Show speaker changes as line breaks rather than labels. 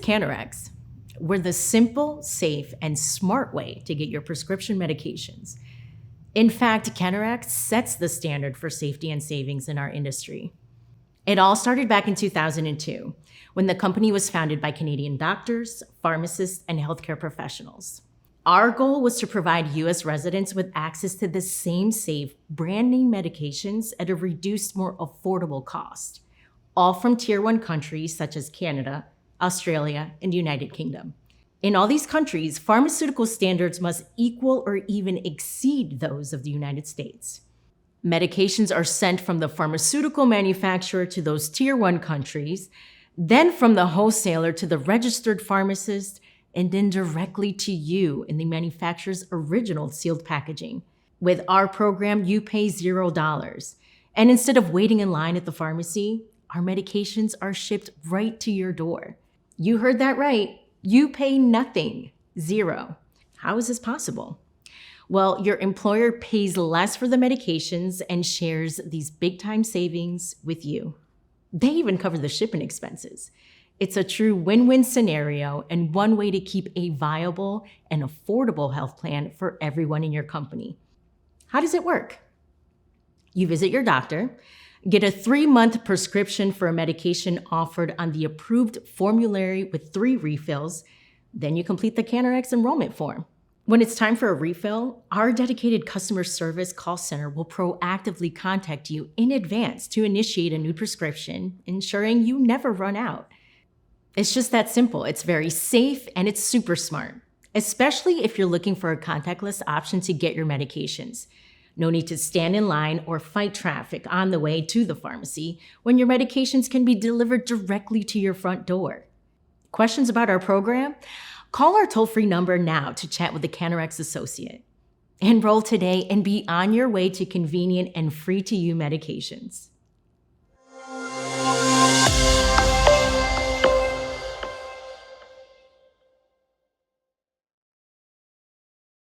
CANARX. We're the simple, safe, and smart way to get your prescription medications. In fact, CANARX sets the standard for safety and savings in our industry. It all started back in 2002, when the company was founded by Canadian doctors, pharmacists, and healthcare professionals. Our goal was to provide US residents with access to the same safe, brand name medications at a reduced, more affordable cost, all from Tier 1 countries such as Canada, Australia, and United Kingdom. In all these countries, pharmaceutical standards must equal or even exceed those of the United States. Medications are sent from the pharmaceutical manufacturer to those Tier 1 countries, then from the wholesaler to the registered pharmacist, and then directly to you in the manufacturer's original sealed packaging. With our program, you pay $0. And instead of waiting in line at the pharmacy, our medications are shipped right to your door. You heard that right. You pay nothing, $0. How is this possible? Well, your employer pays less for the medications and shares these big-time savings with you. They even cover the shipping expenses. It's a true win-win scenario and one way to keep a viable and affordable health plan for everyone in your company. How does it work? You visit your doctor, get a 3-month prescription for a medication offered on the approved formulary with 3 refills, then you complete the CANARX enrollment form. When it's time for a refill, our dedicated customer service call center will proactively contact you in advance to initiate a new prescription, ensuring you never run out. It's just that simple. It's very safe and it's super smart, especially if you're looking for a contactless option to get your medications. No need to stand in line or fight traffic on the way to the pharmacy when your medications can be delivered directly to your front door. Questions about our program? Call our toll-free number now to chat with the CANARX associate. Enroll today and be on your way to convenient and free-to-you medications.